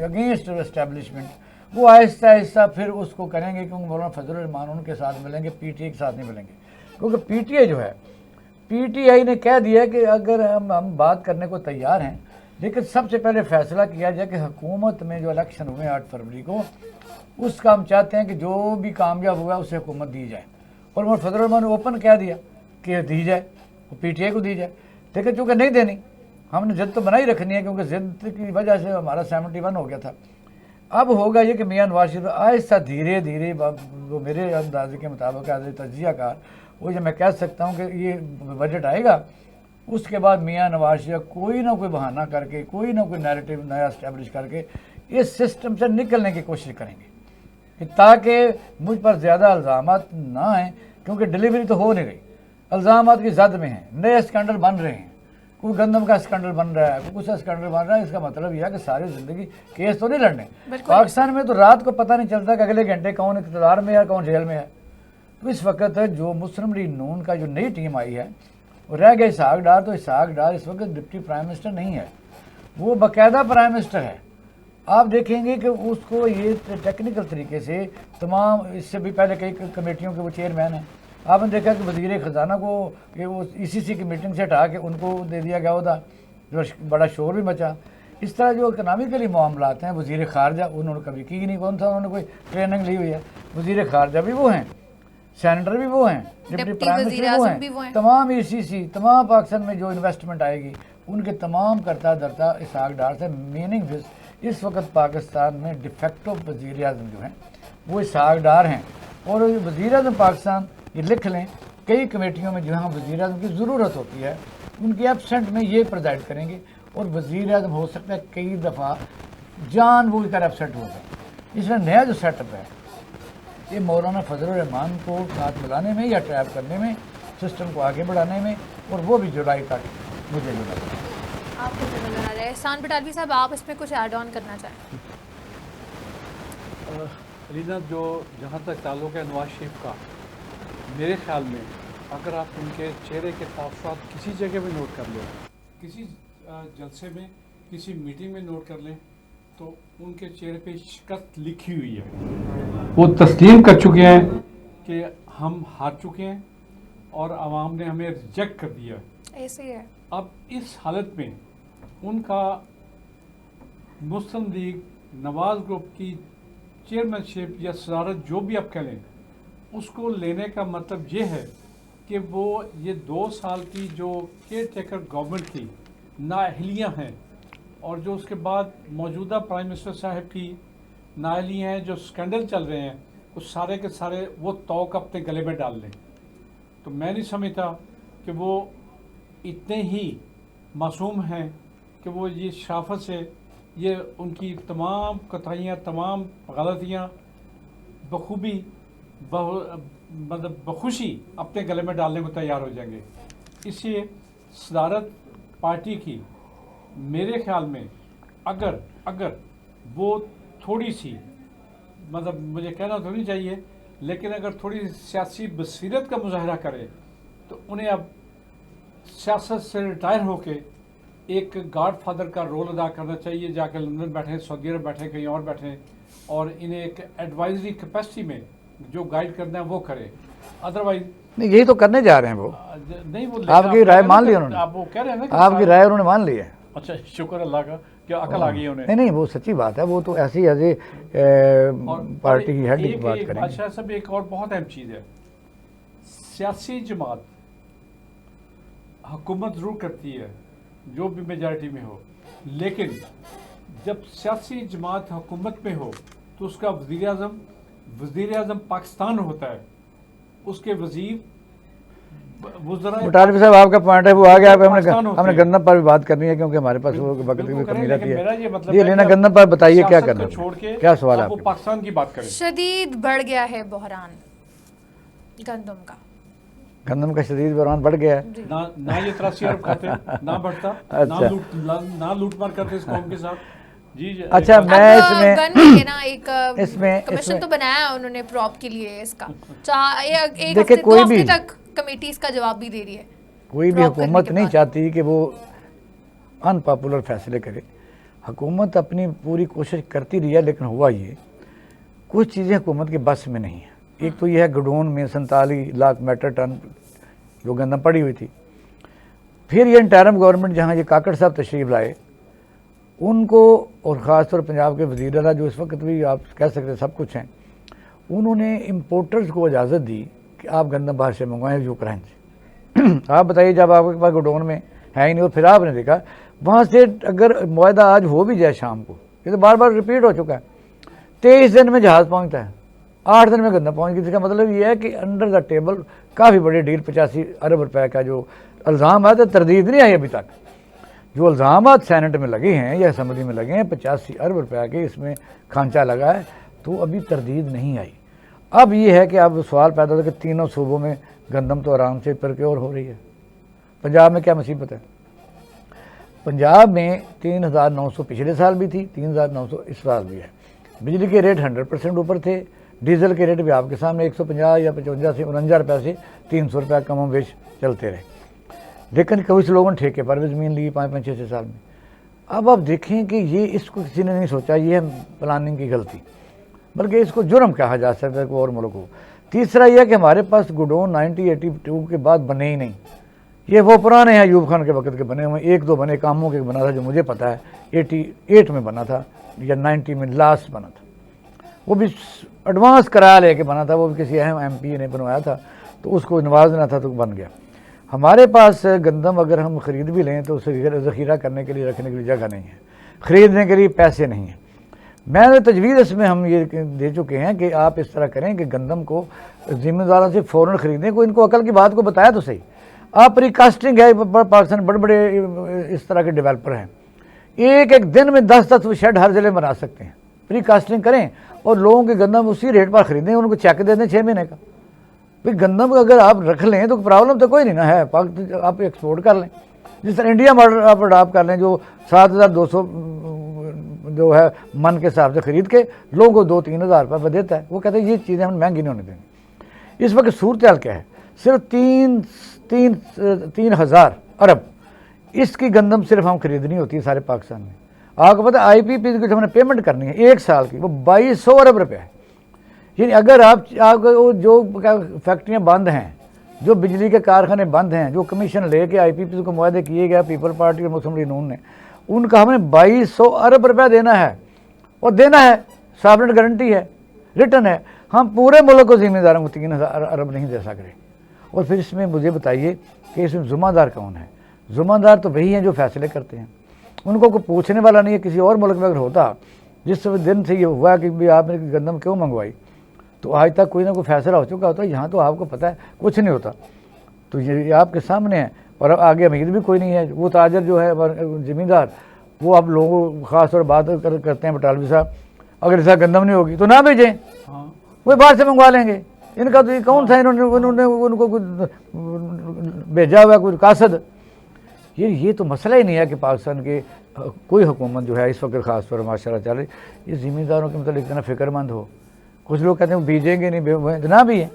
अगेंस्ट एस्टेब्लिशमेंट, वो आहिस्ता आहिस्ता फिर उसको करेंगे, क्योंकि मौलाना फजल रहमान उनके साथ मिलेंगे, PTI के साथ नहीं मिलेंगे, क्योंकि PTI जो है, PTI ने कह दिया कि अगर हम बात करने को तैयार हैं, लेकिन सबसे पहले फैसला किया जाए कि हुकूमत में जो इलेक्शन हुए 8 फरवरी को, उसका हम चाहते हैं कि जो भी कामयाब हुआ उसे हुकूमत दी जाए, और मौलाना फजल रहमान ने ओपन कह दिया कि दी जाए, PTI को दी जाए, लेकिन चूँकि नहीं देनी, हमने जिद तो बनाई रखनी है, क्योंकि जिद की वजह से हमारा 71 हो गया था। अब होगा ये कि मियाँ नवाज शरीफ आहिस्ता धीरे धीरे, वो मेरे अंदाजे के मुताबिक तजियाकार, वो जो मैं कह सकता हूँ कि ये बजट आएगा, उसके बाद मियाँ नवाज शरीफ कोई ना कोई बहाना करके, कोई ना कोई नैरेटिव नया इस्टेब्लिश करके इस सिस्टम से निकलने की कोशिश करेंगे, कि ताकि मुझ पर ज़्यादा इल्ज़ामात ना आएँ, क्योंकि डिलीवरी तो हो नहीं रही, इल्ज़ामात की जद में हैं, नए स्कैंडल बन रहे हैं, कोई गंदम का स्कैंडल बन रहा है, कोई कुछ स्कैंडल बन रहा है। इसका मतलब यह है कि सारी ज़िंदगी केस तो नहीं लड़ने। पाकिस्तान में तो रात को पता नहीं चलता कि अगले घंटे कौन इक़्तिदार में है, कौन जेल में है। तो इस वक्त जो मुस्लिम लीग नून का जो नई टीम आई है, वो रह गया इसहाक डार, तो इसहाक डार इस वक्त डिप्टी प्राइम मिनिस्टर नहीं है, वो बाकायदा प्राइम मिनिस्टर है। आप देखेंगे कि उसको ये टेक्निकल तरीके से तमाम, इससे भी पहले कई कमेटियों के वो चेयरमैन हैं, आपने देखा कि वज़ीर ख़जाना को कि वो ECC की मीटिंग से हटा के उनको दे दिया गया होता, जो बड़ा शोर भी मचा। इस तरह जो इकनॉमिकली मामलात हैं, वज़ीर ख़ारजा उन्होंने कभी की नहीं, कौन सा उन्होंने कोई ट्रेनिंग ली हुई है। वज़ीर ख़ारजा भी वो हैं, सेनेटर भी वो हैं, डिप्टी प्राइम मिनिस्टर वो हैं, तमाम ECC, तमाम पाकिस्तान में जो इन्वेस्टमेंट आएगी उनके तमाम करता धरता इसहाक डार से। मीनिंग दिस, इस वक्त पाकिस्तान में डिफेक्टो वज़ीर आज़म जो हैं वो इसहाक डार हैं, और वज़ीर आज़म पाकिस्तान, ये लिख लें, कई कमेटियों में जहाँ वज़ीर आज़म की ज़रूरत होती है उनकी एब्सेंट में ये प्रेजाइड करेंगे, और वज़ीर आज़म हो सकता है कई दफ़ा जानबूझकर एब्सेंट हो जाए। इसमें नया जो सेटअप है ये मौलाना फजलुर रहमान को साथ मिलाने में या ट्रैप करने में, सिस्टम को आगे बढ़ाने में, और वो भी जुलाई तक मुझे जो लगता है। आपको जो नजर आ रहा है एहसान बटालवी साहब, आप इसमें कुछ ऐड ऑन करना चाहें? रीना, जो जहाँ तक ताल्लुक़ है नवाज शरीफ का, मेरे ख्याल में अगर आप उनके चेहरे के ताफ़ुरात किसी जगह में नोट कर लें, किसी जलसे में, किसी मीटिंग में नोट कर लें, तो उनके चेहरे पे शिकस्त लिखी हुई है। वो तस्लीम कर चुके हैं कि हम हार चुके हैं और आवाम ने हमें रिजेक्ट कर दिया। ऐसे ही है। अब इस हालत में उनका मुस्लिम लीग नवाज ग्रुप की चेयरमैनशिप या सदारत जो भी आप कह लें, उसको लेने का मतलब ये है कि वो ये 2 साल की जो केयर टेकर गवर्नमेंट की नाअहलियाँ हैं और जो उसके बाद मौजूदा प्राइम मिनिस्टर साहब की नाअहलियाँ हैं, जो स्कैंडल चल रहे हैं, उस सारे के सारे वो तौक अपने गले में डाल लें। तो मैं नहीं समझता कि वो इतने ही मासूम हैं कि वो ये शराफत से ये उनकी तमाम कोताहियाँ, तमाम गलतियाँ बखूबी मतलब बखुशी अपने गले में डालने को तैयार हो जाएंगे। इसलिए सदारत पार्टी की मेरे ख्याल में अगर वो थोड़ी सी, मतलब मुझे कहना तो नहीं चाहिए, लेकिन अगर थोड़ी सियासी बसीरत का मुजाहरा करे तो उन्हें अब सियासत से रिटायर होके एक गॉड फादर का रोल अदा करना चाहिए। जाके लंदन बैठे, सऊदी अरब बैठे, कहीं और बैठे, और इन्हें एक एडवाइजरी कैपेसिटी में जो गाइड करना है वो करे। अदरवाइज नहीं, यही तो करने जा रहे हैं वो। नहीं, वो आपकी राय मान ली उन्होंने, आप वो कह रहे हैं ना, आपकी राय उन्होंने मान ली है। अच्छा, शुक्र अल्लाह का, क्या अकल आ गई है उन्हें। नहीं, वो सच्ची बात है। वो तो ऐसी एज ए पार्टी की हेड की बात करेंगे। बादशाह साहब, एक और बहुत अहम चीज़ है, सियासी जमात हुकूमत ज़रूर करती है जो भी मेजॉरिटी में हो, लेकिन जब सियासी जमात हुकूमत में हो तो उसका वज़ीर आज़म पाकिस्तान होता है, उसके वज़ीर बटालवी साहब, आपका पॉइंट है वो आ गया। हमने गंदम पर भी बात करनी है क्योंकि हमारे पास वो वक्त की कमी रहती है। ये लेना गंदम पर बताइए क्या करना है, क्या सवाल है? पाकिस्तान की बात करें। शदीद बढ़ गया है बहरान गंदम का शदीद बहरान बढ़ गया है। ना ये 83 अरब खाते, ना बढ़ता, ना लूट मार करते इस कौम के साथ। जी। अच्छा, मैं इसमें कमीशन तो बनाया उन्होंने प्रॉप के लिए, इसका एक देखिए, कोई भी तक कमेटी इसका जवाब भी दे रही है। कोई भी हुकूमत नहीं चाहती कि वो अनपॉपुलर फैसले करे। हुकूमत अपनी पूरी कोशिश करती रही है, लेकिन हुआ ये, कुछ चीज़ें हुकूमत के बस में नहीं है। एक तो यह है गडोन में 47 लाख मेट्रिक टन जो गंदम पड़ी हुई थी। फिर ये इंटरिम गवर्नमेंट जहाँ ये काकड़ साहब तशरीफ लाए, उनको, और ख़ासतौर पंजाब के वज़ीर आला जो इस वक्त भी आप कह सकते सब कुछ हैं, उन्होंने इम्पोर्टर्स को इजाज़त दी कि आप गंदम बाहर से मंगवाएं यूक्रेन से। आप बताइए, जब आपके पास गोडाउन में है ही नहीं, और फिर आपने देखा वहाँ से अगर मुआहदा आज हो भी जाए शाम को, ये तो बार बार रिपीट हो चुका है, 23 दिन में जहाज़ पहुँचता है, 8 दिन में गंदम पहुँच गई। इसका मतलब ये है कि अंडर द टेबल काफ़ी बड़ी डील 85 अरब रुपए का जो इल्ज़ाम है, तो तरदीद नहीं आई अभी तक। जो इल्ज़ाम सेनेट में लगे हैं या असम्बली में लगे हैं 85 अरब रुपए के इसमें खांचा लगा है, तो अभी तरदीद नहीं आई। अब ये है कि अब सवाल पैदा होता है कि तीनों सूबों में गंदम तो आराम से प्रोक्योर हो रही है। पंजाब में क्या मुसीबत है? पंजाब में 3,900 पिछले साल भी थी, 3,900 इस साल भी है। बिजली के रेट 100% ऊपर थे, डीजल के रेट भी आपके सामने 150 या 55 से 49 रुपये से 300 रुपये कम बेश चलते रहे। लेकिन कुछ लोगों ने ठेके पर भी ज़मीन ली 5-5, 6 साल में। अब आप देखें कि ये इसको किसी ने नहीं सोचा, ये है प्लानिंग की गलती, बल्कि इसको जुर्म कहा जा सकता है और मुल्क को। तीसरा यह कि हमारे पास गोडाउन 1982 के बाद बने ही नहीं, ये वो पुराने हैं अयूब खान के वक्त के बने हुए। 1-2 बने कामों के बना था जो मुझे पता है, 88 में बना था या 90 में लास्ट बना था, वो भी एडवांस किराया लेके बना था, वो भी किसी अहम MP ने बनवाया था, तो उसको नवाजना था तो बन गया। हमारे पास गंदम अगर हम ख़रीद भी लें तो उसे ज़ख़ीरा करने के लिए, रखने के लिए जगह नहीं है, ख़रीदने के लिए पैसे नहीं हैं। मैंने तजवीज़ इसमें हम ये दे चुके हैं कि आप इस तरह करें कि गंदम को ज़िम्मेदारों से फ़ौरन ख़रीदें। को इनको अकल की बात को बताया तो सही। आप रिकास्टिंग है, पाकिस्तान बड़े बड़े इस तरह के डेवलपर हैं, एक दिन में 10 शेड हर ज़िले में बना सकते हैं। प्री कास्टिंग करें और लोगों के गंदम उसी रेट पर ख़रीदें, उनको चेक दे दें 6 महीने का। भाई गंदम अगर आप रख लें तो प्रॉब्लम तो कोई नहीं ना है, आप एक्सपोर्ट कर लें, जिस तरह इंडिया मॉडल आप अडॉप्ट कर लें, जो 7,200 जो है मन के हिसाब से ख़रीद के लोगों को 2-3 हज़ार रुपये देता है। वो कहते हैं ये चीज़ें हम महंगी नहीं होने देंगे। इस वक्त सूरत हाल क्या है, सिर्फ 3,000 अरब इसकी गंदम सिर्फ हम खरीदनी होती है सारे पाकिस्तान में। आपको पता है IPP की जो हमने पेमेंट करनी है 1 साल की, वो 2200 अरब रुपये है। यानी अगर आपको जो फैक्ट्रियाँ बंद हैं, जो बिजली के कारखाने बंद हैं, जो कमीशन लेके IPP को मुआहदे किए गए पीपल पार्टी और मुस्लिम लीग नून ने, उनका हमें 2200 अरब रुपया देना है, और देना है, सॉवरेन गारंटी है, रिटर्न है। हम पूरे मुल्क को जिम्मेदारों को 3,000 अरब नहीं दे सक रहे। और फिर इसमें मुझे बताइए कि इसमें ज़िम्मेदार कौन है? ज़िम्मेदार तो वही हैं जो फैसले करते हैं, उनको कोई पूछने वाला नहीं है। किसी और मुल्क में अगर होता, जिस दिन से ये हुआ कि भाई आपने गंदम क्यों मंगवाई, तो आज तक कोई ना कोई फैसला हो चुका होता। यहाँ तो आपको पता है कुछ नहीं होता, तो ये आपके सामने है, और आगे उम्मीद भी कोई नहीं है। वो ताजर जो है ज़मींदार, वो आप लोगों को ख़ास तौर बात करते हैं बटालवी साहब, अगर ऐसा गंदम नहीं होगी तो ना भेजें, वो बाहर से मंगवा लेंगे। इनका तो ये कौन सा इन्होंने उनको भेजा हुआ कोई कासद। ये तो मसला ही नहीं है कि पाकिस्तान के कोई हुकूमत जो है इस वक्त ख़ास तौर माशाल्लाह चल रही, ये ज़मींदारों के मतलब इतना फ़िक्रमंद हो। कुछ लोग कहते हैं बीजेंगे नहीं, ना भी है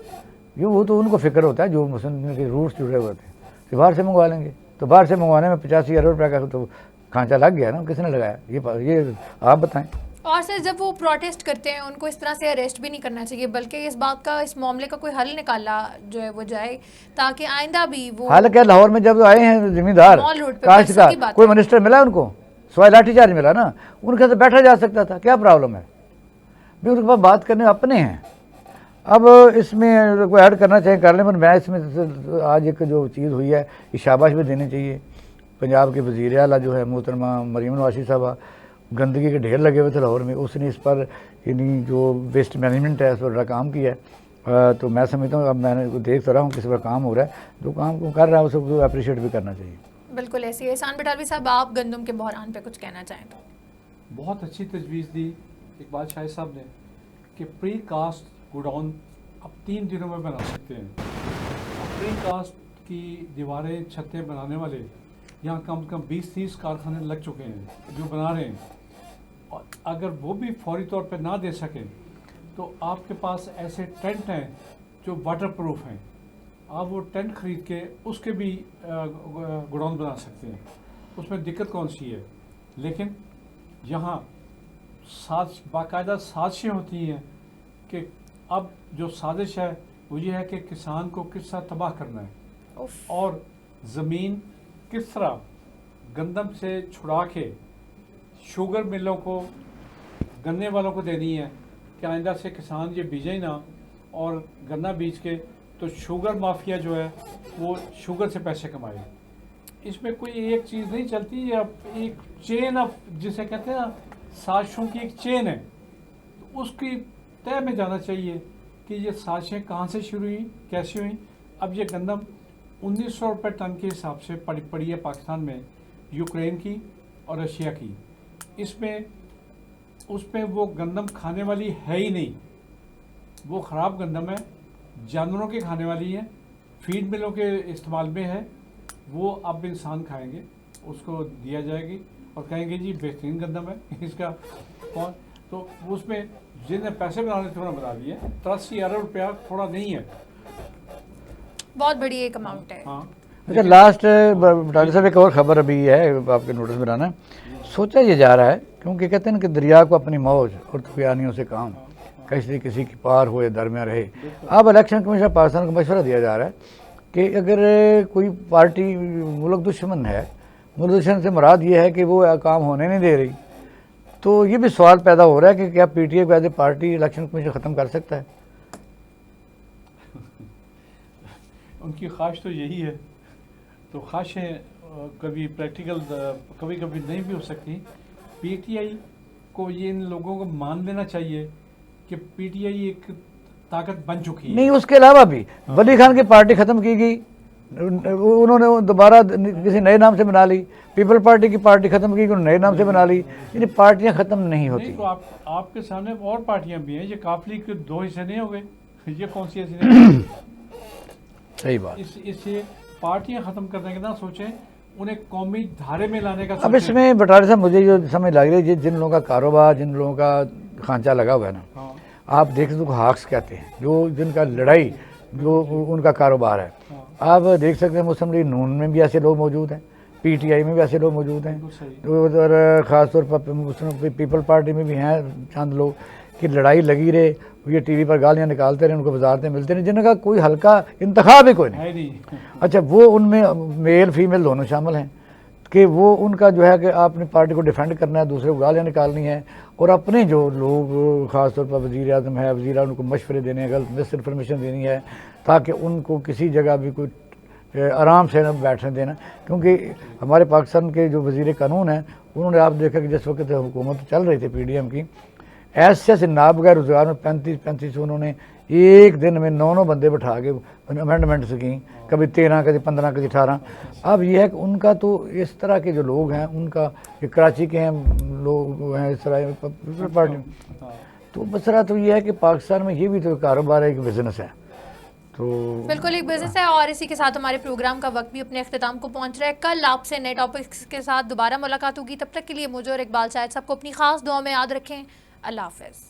ये, वो तो उनको फ़िक्र होता है जो मुस्लिम के रूट्स जुड़े हुए थे कि बाहर से मंगवा लेंगे। तो बाहर से मंगवाने में 85 अरब रुपये का तो खांचा लग गया ना, किसने लगाया ये आप बताएं। और सर जब वो प्रोटेस्ट करते हैं उनको इस तरह से अरेस्ट भी नहीं करना चाहिए, बल्कि इस बात का, इस मामले का कोई हल निकाला जो है वो जाए, ताकि आइंदा भी वो। हाल क्या, लाहौर में जब आए हैं ज़मींदार काश्तकार, कोई मिनिस्टर मिला उनको, सवाई लाठीचार्ज मिला ना, उनके साथ बैठा जा सकता था, क्या प्रॉब्लम है भी, उनके पास बात करने अपने हैं। अब इसमें कोई ऐड करना चाहिए कर लें, पर मैं इसमें आज एक जो चीज़ हुई है ये शाबाश भी देनी चाहिए। पंजाब के वज़ीर आला जो है मोहतरमा मरीम नवाज़ साहबा, गंदगी के ढेर लगे हुए थे लाहौर में, उसने इस पर यानी जो वेस्ट मैनेजमेंट है उस पर बड़ा काम किया है। तो मैं समझता हूँ, अब मैंने देख तो रहा हूँ किस पर काम हो रहा है, जो काम को कर रहा है उसको अप्रिशिएट भी करना चाहिए। बिल्कुल ऐसे ही। एहसान बटालवी साहब, आप गंदम के बहरान पे कुछ कहना चाहें तो? बहुत अच्छी तजवीज़ दी इकबाल शाह साहब ने कि प्री कास्ट गोडाउन अब 3 दिनों में बना सकते हैं। प्री कास्ट की दीवारें, छतें बनाने वाले यहाँ कम से कम 20-30 कारखाने लग चुके हैं जो बना रहे हैं, और अगर वो भी फौरी तौर पे ना दे सकें तो आपके पास ऐसे टेंट हैं जो वाटर प्रूफ हैं, आप वो टेंट ख़रीद के उसके भी गोडाउन बना सकते हैं, उसमें दिक्कत कौन सी है। लेकिन यहाँ बाकायदा साजिशें होती हैं कि अब जो साजिश है वो ये है कि किसान को किस तरह तबाह करना है और ज़मीन किस तरह गंदम से छुड़ा के शुगर मिलों को, गन्ने वालों को देनी है कि आइंदा से किसान ये बीजें ही ना, और गन्ना बीज के तो शुगर माफिया जो है वो शुगर से पैसे कमाए। इसमें कोई एक चीज़ नहीं चलती, अब एक चेन ऑफ, जिसे कहते हैं ना, साजिशों की एक चेन है, तो उसकी तय में जाना चाहिए कि ये साजिशें कहाँ से शुरू हुई, कैसे हुई। अब ये गंदम 1900 रुपये टन के हिसाब से पड़ी है पाकिस्तान में, यूक्रेन की और रशिया की। इसमें उसमें वो गंदम खाने वाली है ही नहीं, वो ख़राब गंदम है, जानवरों के खाने वाली है, फीड मिलों के इस्तेमाल में है, वो अब इंसान खाएंगे, उसको दिया जाएगी और कहेंगे जी बेहतरीन गंदम है इसका कौन। तो उसमें जिन्हें पैसे बनाने थे उन्होंने बना लिए। 83 अरब रुपया थोड़ा नहीं है, बहुत बड़ी एक अमाउंट है। हाँ। अच्छा, लास्ट डॉक्टर साहब एक और ख़बर अभी है आपके नोटिस में लाना, सोचा ये जा रहा है क्योंकि कहते हैं ना कि दरिया को अपनी मौज और तुफियानियों से काम, किसी की पार हो या दरमियाँ रहे। अब इलेक्शन कमीशन पाकिस्तान को मशवरा दिया जा रहा है कि अगर कोई पार्टी मुल्क दुश्मन है, मुल्क दुश्मन से मुराद ये है कि वो काम होने नहीं दे रही, तो ये भी सवाल पैदा हो रहा है कि क्या PTI को as a party election commission ख़त्म कर सकता है? उनकी ख्वाहिश तो यही है, तो ख्वाहिशें कभी प्रैक्टिकल कभी कभी नहीं भी हो सकती। PTI को ये इन लोगों को मान लेना चाहिए कि PTI एक ताकत बन चुकी है। नहीं, उसके अलावा भी वली खान की पार्टी ख़त्म की गई, उन्होंने दोबारा किसी नए नाम से बना ली, पीपल पार्टी की पार्टी ख़त्म की, उन्होंने नए नाम से बना ली। यानी पार्टियां ख़त्म नहीं होती। नहीं तो आपके सामने और पार्टियां भी हैं, ये काफिले के दो हिस्से नहीं हो गए, ये कौन सी ऐसी नहीं? सही बात। इससे पार्टियां ख़त्म करने के ना सोचें, उन्हें कौमी धारे में लाने का अब सोचें। इसमें बटारे साहब मुझे जो समझ लग रही है, जिन लोगों का कारोबार, जिन लोगों का खांचा लगा हुआ है ना, हाँ, आप देख सकते हो हाक्स कहते हैं, जो जिनका लड़ाई जो उनका कारोबार है। हाँ, आप देख सकते हैं मुस्लिम लीग नून में भी ऐसे लोग मौजूद हैं, पीटीआई में भी ऐसे लोग मौजूद हैं, बिल्कुल सही। तो और ख़ासतौर पर मुस्लिम पीपल पार्टी में भी हैं चंद लोग कि लड़ाई लगी रहे, ये टीवी पर गालियाँ निकालते रहे, उनको वजारतें मिलते नहीं, जिनका कोई हल्का इंतखाब ही कोई नहीं। है नहीं। अच्छा, वो उनमें मेल फीमेल दोनों शामिल हैं कि वो उनका जो है कि आपने पार्टी को डिफेंड करना है, दूसरे को गालियाँ निकालनी है, और अपने जो लोग ख़ासतौर पर वज़ीर आज़म है, वज़ीर उनको मशवरे देने हैं, गलत मिस इन्फॉर्मेशन देनी है, ताकि उनको किसी जगह भी कोई आराम से न बैठने देना। क्योंकि हमारे पाकिस्तान के जो वज़ीर कानून हैं, उन्होंने आप देखा कि जिस वक्त हुकूमत चल रही थी PDM की, ऐसे नाबगैर रोज़गार में 35 उन्होंने एक दिन में 9 बंदे बैठा के अमेंडमेंट्स की, कभी 13, कभी 15, कभी 18। अब यह है कि उनका तो इस तरह के जो लोग हैं, उनका ये कराची के हैं लोग हैं इस तरह पीपल पार्टी में, तो मसला तो ये है कि पाकिस्तान में ये भी तो कारोबार है, एक बिज़नेस है। तो बिल्कुल एक बिजनेस है। और इसी के साथ हमारे प्रोग्राम का वक्त भी अपने अख्ताम को पहुंच रहा है। कल आपसे नए टॉपिक्स के साथ दोबारा मुलाकात होगी। तब तक के लिए मुझे और इकबाल शाहिद सबको अपनी खास दुआ में याद रखें। अल्लाह हाफ़िज़।